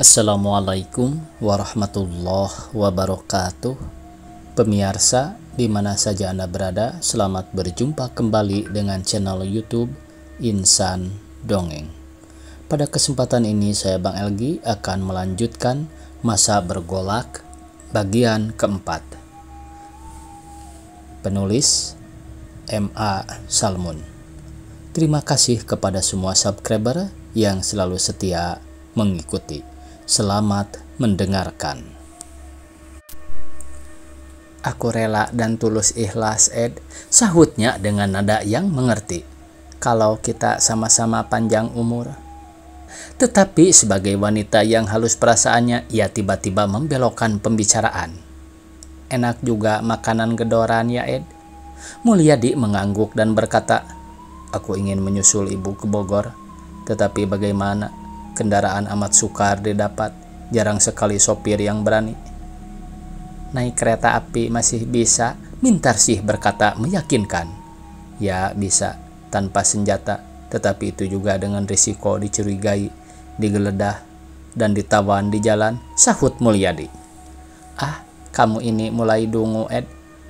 Assalamualaikum warahmatullahi wabarakatuh. Pemirsa, di mana saja Anda berada, selamat berjumpa kembali dengan channel YouTube Insan Dongeng. Pada kesempatan ini saya Bang Elgi akan melanjutkan Masa Bergolak bagian keempat. Penulis M.A. Salmun. Terima kasih kepada semua subscriber yang selalu setia mengikuti. Selamat mendengarkan. Aku rela dan tulus ikhlas, Ed, sahutnya dengan nada yang mengerti. Kalau kita sama-sama panjang umur. Tetapi sebagai wanita yang halus perasaannya, ia tiba-tiba membelokkan pembicaraan. Enak juga makanan gedoran ya, Ed. Mulyadi mengangguk dan berkata, aku ingin menyusul ibu ke Bogor. Tetapi bagaimana? Kendaraan amat sukar didapat, jarang sekali sopir yang berani. Naik kereta api masih bisa, Mintarsih berkata meyakinkan. Ya bisa, tanpa senjata, tetapi itu juga dengan risiko dicurigai, digeledah, dan ditawan di jalan, sahut Mulyadi. Ah, kamu ini mulai dungu, Ed.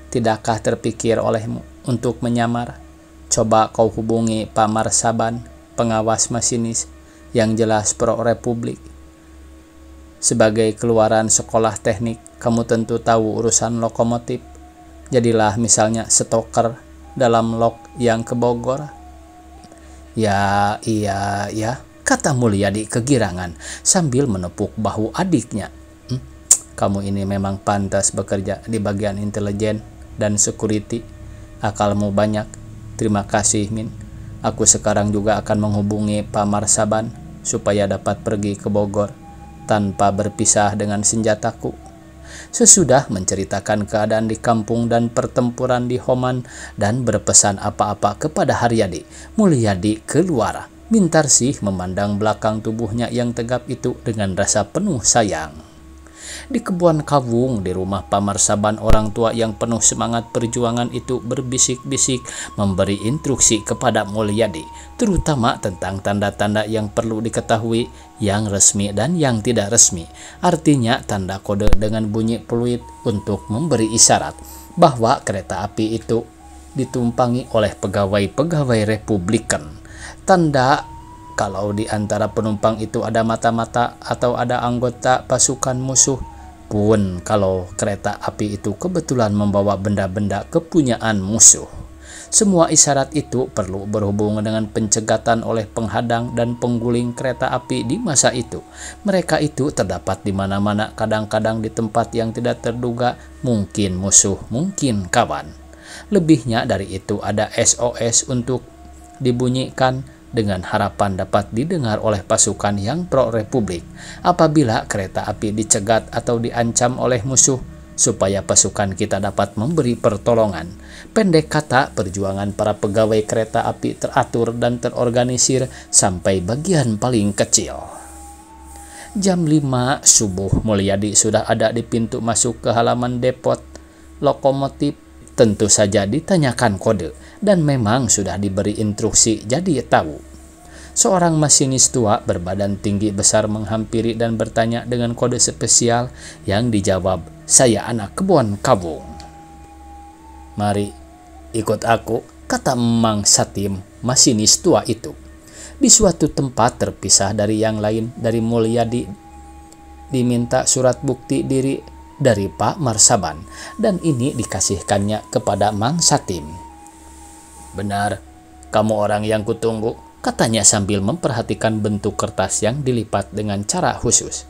Tidakkah terpikir olehmu untuk menyamar? Coba kau hubungi Pak Marsaban, pengawas masinis, yang jelas pro-republik. Sebagai keluaran sekolah teknik, kamu tentu tahu urusan lokomotif. Jadilah misalnya stoker dalam lok yang ke Bogor. Ya, iya, ya, kata Mulyadi kegirangan sambil menepuk bahu adiknya. Kamu ini memang pantas bekerja di bagian intelijen dan security. Akalmu banyak. Terima kasih, Min. Aku sekarang juga akan menghubungi Pak Marsaban supaya dapat pergi ke Bogor tanpa berpisah dengan senjataku. Sesudah menceritakan keadaan di kampung dan pertempuran di Homan dan berpesan apa-apa kepada Haryadi, Mulyadi keluar. Mintarsih memandang belakang tubuhnya yang tegap itu dengan rasa penuh sayang. Di kebun kawung di rumah Pak Marsaban, orang tua yang penuh semangat perjuangan itu berbisik-bisik memberi instruksi kepada Mulyadi, terutama tentang tanda-tanda yang perlu diketahui, yang resmi dan yang tidak resmi. Artinya tanda kode dengan bunyi peluit untuk memberi isyarat bahwa kereta api itu ditumpangi oleh pegawai-pegawai Republikan. Tanda kalau di antara penumpang itu ada mata-mata atau ada anggota pasukan musuh, pun kalau kereta api itu kebetulan membawa benda-benda kepunyaan musuh. Semua isyarat itu perlu berhubungan dengan pencegatan oleh penghadang dan pengguling kereta api di masa itu. Mereka itu terdapat di mana-mana, kadang-kadang di tempat yang tidak terduga, mungkin musuh, mungkin kawan. Lebihnya dari itu ada SOS untuk dibunyikan dengan harapan dapat didengar oleh pasukan yang pro-republik apabila kereta api dicegat atau diancam oleh musuh, supaya pasukan kita dapat memberi pertolongan. Pendek kata, perjuangan para pegawai kereta api teratur dan terorganisir sampai bagian paling kecil. Jam 5 subuh, Mulyadi sudah ada di pintu masuk ke halaman depot lokomotif. Tentu saja ditanyakan kode, dan memang sudah diberi instruksi, jadi tahu. Seorang masinis tua berbadan tinggi besar menghampiri dan bertanya dengan kode spesial yang dijawab, saya anak kebun kawung. Mari, ikut aku, kata Mang Satim, masinis tua itu. Di suatu tempat terpisah dari yang lain, dari Mulyadi diminta surat bukti diri dari Pak Marsaban, dan ini dikasihkannya kepada Mang Satim. Benar, kamu orang yang kutunggu, katanya sambil memperhatikan bentuk kertas yang dilipat dengan cara khusus.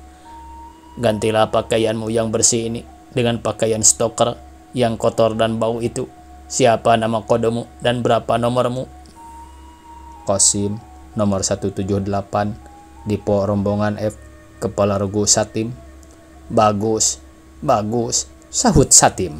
Gantilah pakaianmu yang bersih ini dengan pakaian stoker yang kotor dan bau itu. Siapa nama kodemu dan berapa nomormu? Kosim, nomor 178, Dipo rombongan F, Kepala Regu Satim. Bagus, sahut Satim.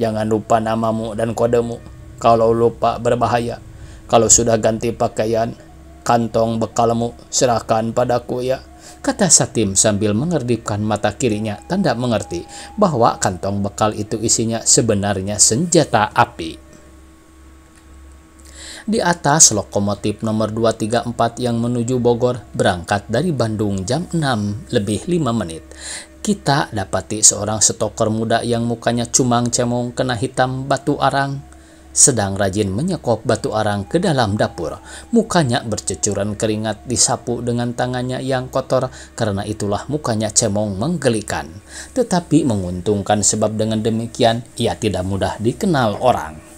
Jangan lupa namamu dan kodemu. Kalau lupa berbahaya. Kalau sudah ganti pakaian, kantong bekalmu serahkan padaku ya, kata Satim sambil mengerdipkan mata kirinya, tanda mengerti bahwa kantong bekal itu isinya sebenarnya senjata api. Di atas lokomotif nomor 234 yang menuju Bogor berangkat dari Bandung jam 6 lebih 5 menit. Kita dapati seorang stoker muda yang mukanya cumang-cemong kena hitam batu arang, sedang rajin menyekop batu arang ke dalam dapur. Mukanya bercucuran keringat disapu dengan tangannya yang kotor, karena itulah mukanya cemong menggelikan. Tetapi menguntungkan sebab dengan demikian ia tidak mudah dikenal orang.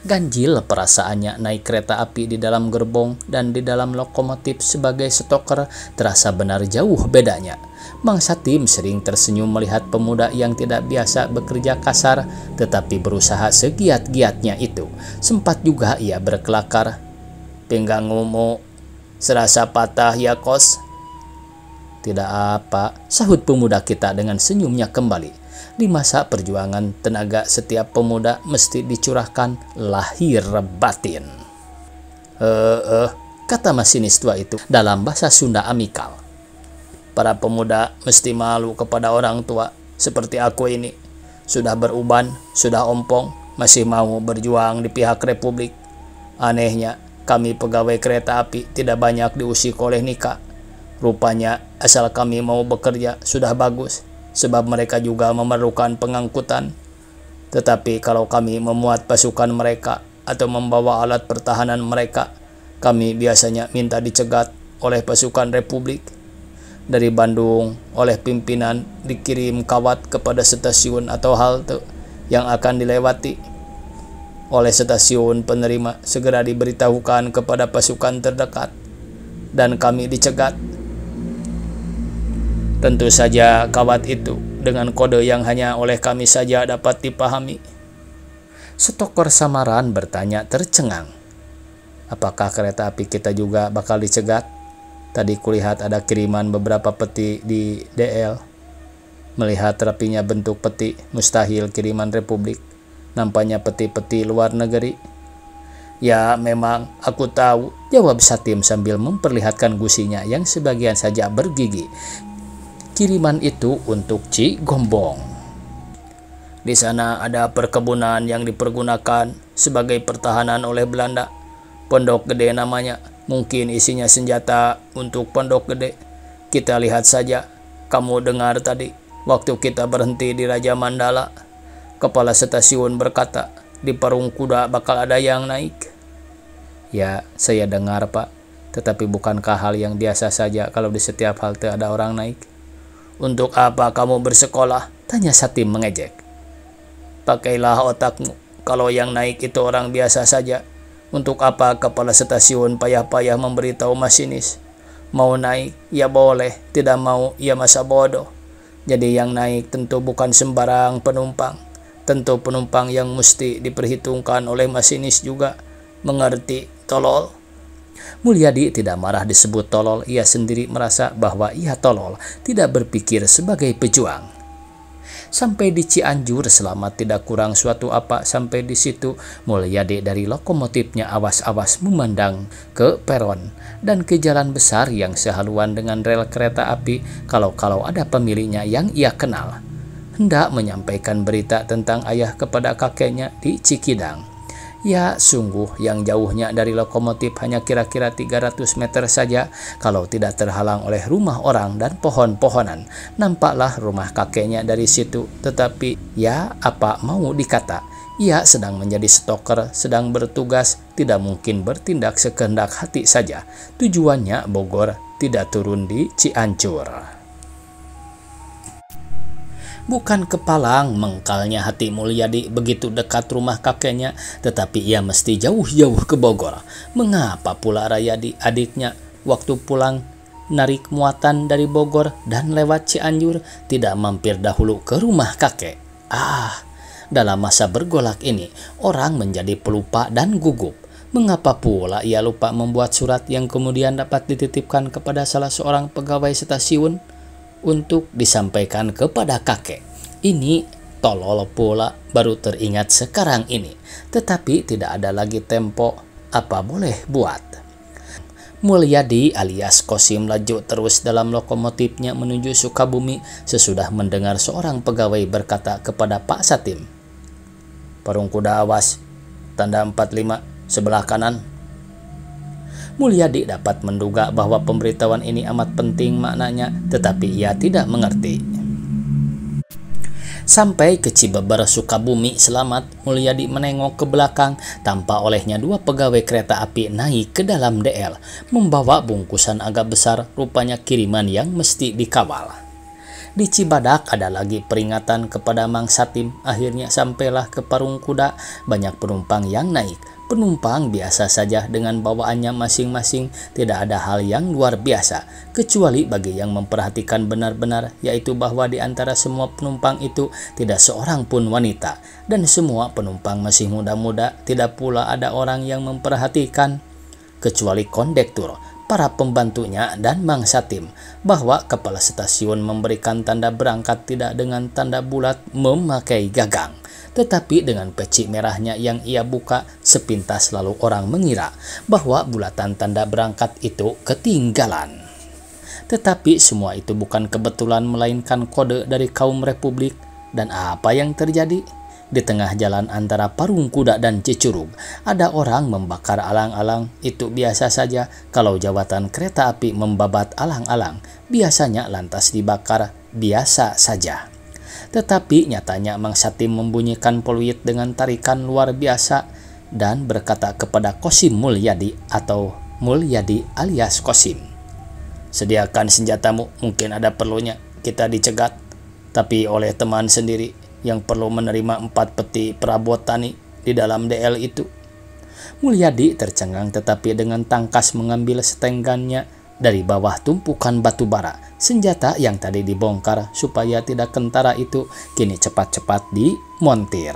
Ganjil perasaannya naik kereta api di dalam gerbong dan di dalam lokomotif sebagai stoker terasa benar jauh bedanya. Mang Satim sering tersenyum melihat pemuda yang tidak biasa bekerja kasar tetapi berusaha segiat-giatnya itu. Sempat juga ia berkelakar, "Pinggangmu serasa patah ya kos?" "Tidak apa," sahut pemuda kita dengan senyumnya kembali. Di masa perjuangan tenaga setiap pemuda mesti dicurahkan lahir batin. Kata masinis tua itu dalam bahasa Sunda amikal. "Para pemuda mesti malu kepada orang tua seperti aku ini. Sudah beruban, sudah ompong, masih mau berjuang di pihak Republik. Anehnya, kami pegawai kereta api tidak banyak diusik oleh Nika. Rupanya asal kami mau bekerja sudah bagus, sebab mereka juga memerlukan pengangkutan. Tetapi kalau kami memuat pasukan mereka atau membawa alat pertahanan mereka, kami biasanya minta dicegat oleh pasukan Republik. Dari Bandung, oleh pimpinan dikirim kawat kepada stasiun atau halte yang akan dilewati. Oleh stasiun penerima segera diberitahukan kepada pasukan terdekat, dan kami dicegat. Tentu saja kawat itu dengan kode yang hanya oleh kami saja dapat dipahami." Stoker samaran bertanya tercengang, "Apakah kereta api kita juga bakal dicegat? Tadi kulihat ada kiriman beberapa peti di DL. Melihat rapinya bentuk peti, mustahil kiriman Republik. Nampaknya peti-peti luar negeri." "Ya memang, aku tahu," jawab Satim sambil memperlihatkan gusinya yang sebagian saja bergigi. "Kiriman itu untuk Ci Gombong. Di sana ada perkebunan yang dipergunakan sebagai pertahanan oleh Belanda. Pondok Gede namanya. Mungkin isinya senjata untuk Pondok Gede. Kita lihat saja. Kamu dengar tadi waktu kita berhenti di Raja Mandala, kepala stasiun berkata di Parung Kuda bakal ada yang naik." "Ya, saya dengar Pak. Tetapi bukankah hal yang biasa saja kalau di setiap halte ada orang naik?" "Untuk apa kamu bersekolah?" tanya Satim mengejek. "Pakailah otakmu. Kalau yang naik itu orang biasa saja, untuk apa kepala stasiun payah-payah memberitahu masinis? Mau naik, ya boleh. Tidak mau, ya masa bodoh. Jadi yang naik tentu bukan sembarang penumpang. Tentu penumpang yang mesti diperhitungkan oleh masinis juga. Mengerti, tolol?" Mulyadi tidak marah disebut tolol. Ia sendiri merasa bahwa ia tolol, tidak berpikir sebagai pejuang. Sampai di Cianjur selama tidak kurang suatu apa. Sampai di situ Mulyadi dari lokomotifnya awas-awas memandang ke peron dan ke jalan besar yang sehaluan dengan rel kereta api. Kalau ada pemiliknya yang ia kenal, hendak menyampaikan berita tentang ayah kepada kakeknya di Cikidang. Ya sungguh yang jauhnya dari lokomotif hanya kira-kira 300 meter saja, kalau tidak terhalang oleh rumah orang dan pohon-pohonan. Nampaklah rumah kakeknya dari situ. Tetapi ya apa mau dikata, ia sedang menjadi stoker, sedang bertugas, tidak mungkin bertindak sekehendak hati saja. Tujuannya Bogor, tidak turun di Cianjur. Bukan kepalang mengkalnya hati Mulyadi begitu dekat rumah kakeknya, tetapi ia mesti jauh-jauh ke Bogor. Mengapa pula Rayadi adiknya waktu pulang narik muatan dari Bogor dan lewat Cianjur tidak mampir dahulu ke rumah kakek? Dalam masa bergolak ini orang menjadi pelupa dan gugup. Mengapa pula ia lupa membuat surat yang kemudian dapat dititipkan kepada salah seorang pegawai stasiun untuk disampaikan kepada kakek? Ini tolol pula, baru teringat sekarang ini. Tetapi tidak ada lagi tempo, apa boleh buat. Mulyadi alias Kosim laju terus dalam lokomotifnya menuju Sukabumi sesudah mendengar seorang pegawai berkata kepada Pak Satim, "Parung Kuda awas, tanda 45 sebelah kanan." Mulyadi dapat menduga bahwa pemberitahuan ini amat penting maknanya, tetapi ia tidak mengerti. Sampai ke Cibeber, Sukabumi selamat, Mulyadi menengok ke belakang. Tanpa olehnya dua pegawai kereta api naik ke dalam DL, membawa bungkusan agak besar, rupanya kiriman yang mesti dikawal. Di Cibadak ada lagi peringatan kepada Mang Satim. Akhirnya sampailah ke Parung Kuda. Banyak penumpang yang naik. Penumpang biasa saja dengan bawaannya masing-masing. Tidak ada hal yang luar biasa, kecuali bagi yang memperhatikan benar-benar, yaitu bahwa di antara semua penumpang itu tidak seorang pun wanita. Dan semua penumpang masih muda-muda. Tidak pula ada orang yang memperhatikan, kecuali kondektur, para pembantunya, dan Mang Satim, bahwa kepala stasiun memberikan tanda berangkat tidak dengan tanda bulat memakai gagang, tetapi dengan peci merahnya yang ia buka. Sepintas lalu orang mengira bahwa bulatan tanda berangkat itu ketinggalan. Tetapi semua itu bukan kebetulan, melainkan kode dari kaum Republik. Dan apa yang terjadi? Di tengah jalan antara Parung Kuda dan Cicurug, ada orang membakar alang-alang. Itu biasa saja kalau jawatan kereta api membabat alang-alang. Biasanya lantas dibakar, biasa saja. Tetapi nyatanya Mang Satim membunyikan peluit dengan tarikan luar biasa dan berkata kepada Kosim Mulyadi atau Mulyadi alias Kosim, "Sediakan senjatamu, mungkin ada perlunya kita dicegat, tapi oleh teman sendiri yang perlu menerima 4 peti perabot tani di dalam DL itu." Mulyadi tercengang, tetapi dengan tangkas mengambil setenggannya dari bawah tumpukan batu bara. Senjata yang tadi dibongkar supaya tidak kentara itu kini cepat-cepat dimontir.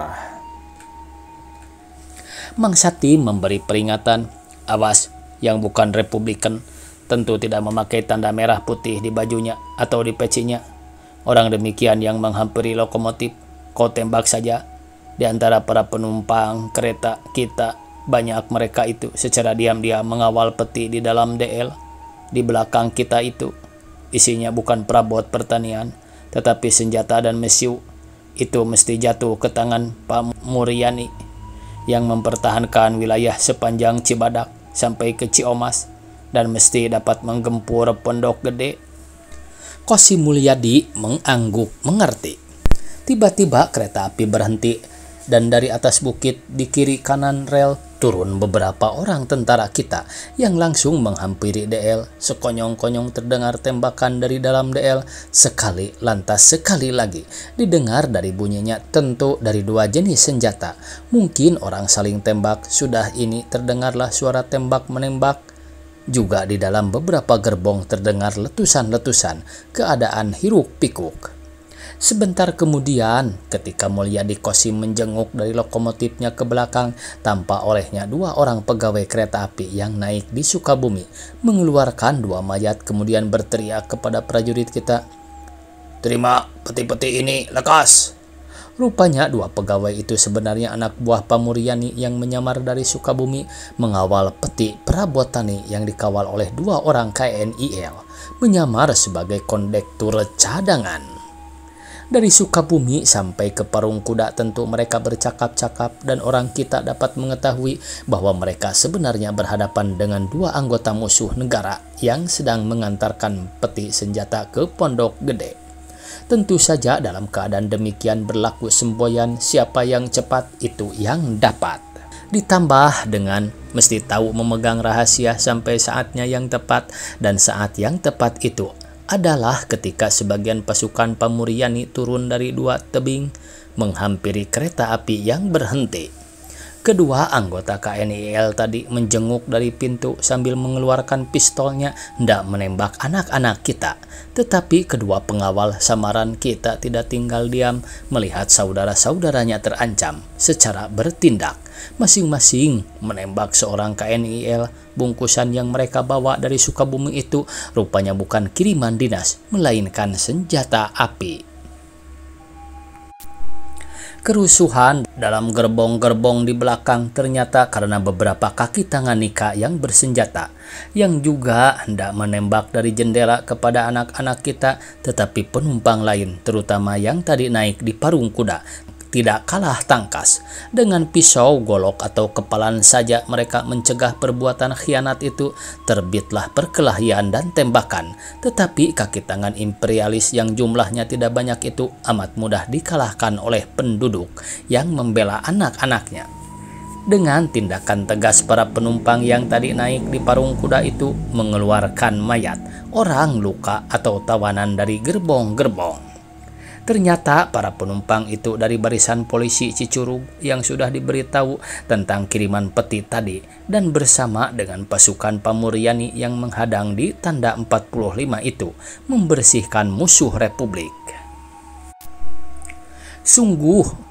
Mang Satim memberi peringatan, "Awas, yang bukan Republikan tentu tidak memakai tanda merah putih di bajunya atau di pecinya. Orang demikian yang menghampiri lokomotif, kau tembak saja." Di antara para penumpang kereta kita, banyak mereka itu secara diam-diam mengawal peti di dalam DL. Di belakang kita itu isinya bukan perabot pertanian, tetapi senjata dan mesiu. Itu mesti jatuh ke tangan Pak Muryani yang mempertahankan wilayah sepanjang Cibadak sampai ke Ciomas, dan mesti dapat menggempur Pondok Gede. Kosim Mulyadi mengangguk mengerti. Tiba-tiba kereta api berhenti, dan dari atas bukit di kiri kanan rel turun beberapa orang tentara kita yang langsung menghampiri DL. Sekonyong-konyong terdengar tembakan dari dalam DL. Sekali, lantas sekali lagi. Didengar dari bunyinya tentu dari 2 jenis senjata. Mungkin orang saling tembak. Sudah ini terdengarlah suara tembak-menembak. Juga di dalam beberapa gerbong terdengar letusan-letusan. Keadaan hiruk-pikuk. Sebentar kemudian, ketika Mulyadi Kosim menjenguk dari lokomotifnya ke belakang, tanpa olehnya 2 orang pegawai kereta api yang naik di Sukabumi mengeluarkan 2 mayat, kemudian berteriak kepada prajurit kita, "Terima peti-peti ini, lekas!" Rupanya 2 pegawai itu sebenarnya anak buah Pamuryani yang menyamar dari Sukabumi mengawal peti perabot tani yang dikawal oleh 2 orang KNIL, menyamar sebagai kondektur cadangan. Dari Sukabumi sampai ke Parung Kuda tentu mereka bercakap-cakap, dan orang kita dapat mengetahui bahwa mereka sebenarnya berhadapan dengan 2 anggota musuh negara yang sedang mengantarkan peti senjata ke Pondok Gede. Tentu saja dalam keadaan demikian berlaku semboyan, siapa yang cepat itu yang dapat. Ditambah dengan mesti tahu memegang rahasia sampai saatnya yang tepat, dan saat yang tepat itu adalah ketika sebagian pasukan Pamuryani turun dari 2 tebing menghampiri kereta api yang berhenti. Kedua anggota KNIL tadi menjenguk dari pintu sambil mengeluarkan pistolnya hendak menembak anak-anak kita. Tetapi kedua pengawal samaran kita tidak tinggal diam melihat saudara-saudaranya terancam secara bertindak. Masing-masing menembak seorang KNIL. Bungkusan yang mereka bawa dari Sukabumi itu rupanya bukan kiriman dinas, melainkan senjata api. Kerusuhan dalam gerbong-gerbong di belakang ternyata karena beberapa kaki tangan Nika yang bersenjata, yang juga hendak menembak dari jendela kepada anak-anak kita, tetapi penumpang lain, terutama yang tadi naik di Parung Kuda, tidak kalah tangkas. Dengan pisau, golok, atau kepalan saja mereka mencegah perbuatan khianat itu. Terbitlah perkelahian dan tembakan. Tetapi kaki tangan imperialis yang jumlahnya tidak banyak itu amat mudah dikalahkan oleh penduduk yang membela anak-anaknya. Dengan tindakan tegas, para penumpang yang tadi naik di parung kuda itu mengeluarkan mayat, orang luka, atau tawanan dari gerbong-gerbong. Ternyata para penumpang itu dari barisan polisi Cicurug yang sudah diberitahu tentang kiriman peti tadi, dan bersama dengan pasukan Pamuryani yang menghadang di tanda 45 itu membersihkan musuh Republik. Sungguh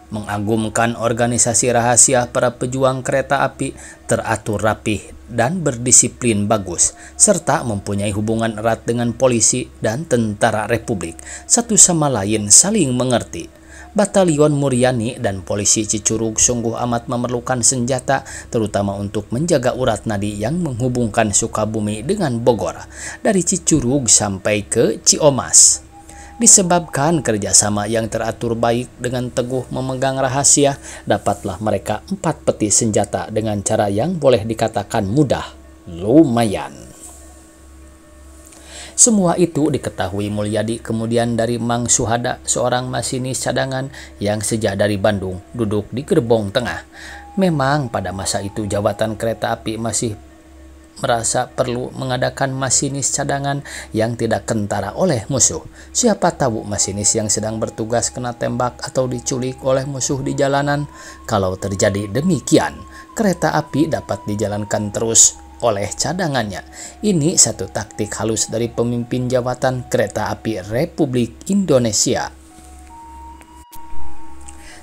mengagumkan organisasi rahasia para pejuang kereta api, teratur rapih dan berdisiplin bagus, serta mempunyai hubungan erat dengan polisi dan tentara Republik. Satu sama lain saling mengerti. Batalion Muryani dan polisi Cicurug sungguh amat memerlukan senjata, terutama untuk menjaga urat nadi yang menghubungkan Sukabumi dengan Bogor, dari Cicurug sampai ke Ciomas. Disebabkan kerjasama yang teratur baik dengan teguh memegang rahasia, dapatlah mereka 4 peti senjata dengan cara yang boleh dikatakan mudah, lumayan. Semua itu diketahui Mulyadi kemudian dari Mang Suhada, seorang masinis cadangan yang sejak dari Bandung duduk di gerbong tengah. Memang pada masa itu jabatan kereta api masih merasa perlu mengadakan masinis cadangan yang tidak kentara oleh musuh. Siapa tahu masinis yang sedang bertugas kena tembak atau diculik oleh musuh di jalanan. Kalau terjadi demikian, kereta api dapat dijalankan terus oleh cadangannya. Ini satu taktik halus dari pemimpin jabatan kereta api Republik Indonesia.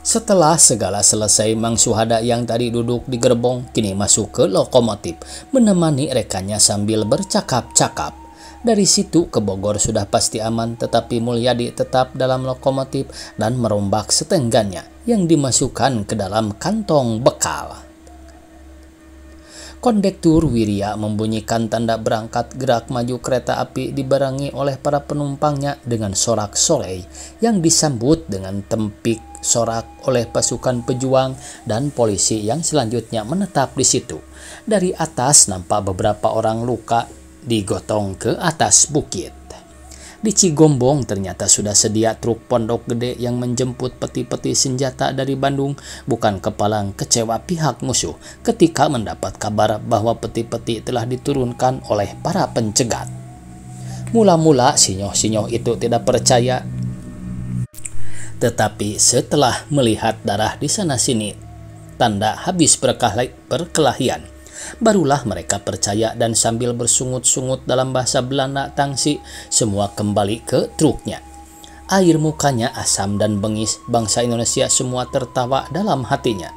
Setelah segala selesai, Mang Suhada yang tadi duduk di gerbong kini masuk ke lokomotif, menemani rekannya sambil bercakap-cakap. Dari situ ke Bogor sudah pasti aman, tetapi Mulyadi tetap dalam lokomotif dan merombak setenggannya yang dimasukkan ke dalam kantong bekal. Kondektur Wirya membunyikan tanda berangkat. Gerak maju kereta api dibarengi oleh para penumpangnya dengan sorak-sorai yang disambut dengan tempik sorak oleh pasukan pejuang dan polisi yang selanjutnya menetap di situ. Dari atas nampak beberapa orang luka digotong ke atas bukit. Di Cigombong ternyata sudah sedia truk pondok gede yang menjemput peti-peti senjata dari Bandung. Bukan kepalang kecewa pihak musuh ketika mendapat kabar bahwa peti-peti telah diturunkan oleh para pencegat. Mula-mula sinyoh-sinyoh itu tidak percaya. Tetapi setelah melihat darah di sana-sini, tanda habis perkelahian, barulah mereka percaya dan sambil bersungut-sungut dalam bahasa Belanda tangsi, semua kembali ke truknya. Air mukanya asam dan bengis, bangsa Indonesia semua tertawa dalam hatinya.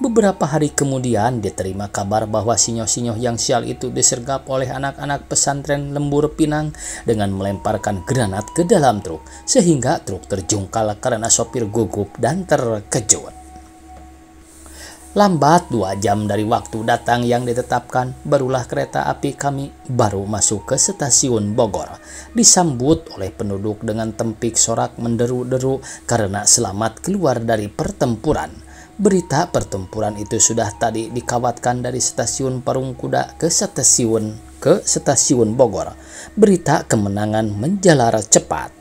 Beberapa hari kemudian diterima kabar bahwa sinyoh-sinyoh yang sial itu disergap oleh anak-anak pesantren Lembur Pinang dengan melemparkan granat ke dalam truk, sehingga truk terjungkal karena sopir gugup dan terkejut. Lambat 2 jam dari waktu datang yang ditetapkan, barulah kereta api kami baru masuk ke stasiun Bogor, disambut oleh penduduk dengan tempik sorak menderu-deru karena selamat keluar dari pertempuran. Berita pertempuran itu sudah tadi dikawatkan dari stasiun Parung Kuda ke stasiun Bogor. Berita kemenangan menjalar cepat.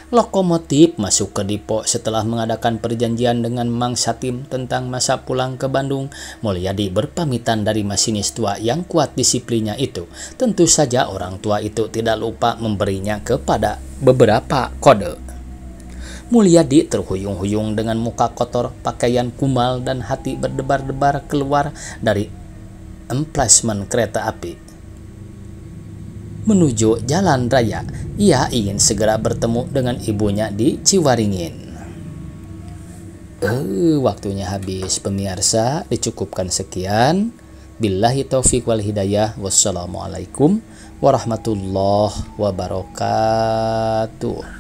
Lokomotif masuk ke depo setelah mengadakan perjanjian dengan Mang Satim tentang masa pulang ke Bandung. Mulyadi berpamitan dari masinis tua yang kuat disiplinnya itu. Tentu saja orang tua itu tidak lupa memberinya kepada beberapa kode. Mulyadi terhuyung-huyung dengan muka kotor, pakaian kumal, dan hati berdebar-debar keluar dari emplasmen kereta api menuju jalan raya. Ia ingin segera bertemu dengan ibunya di Ciwaringin. Waktunya habis pemirsa, dicukupkan sekian. Billahi taufiq wal hidayah. Wassalamualaikum warahmatullahi wabarakatuh.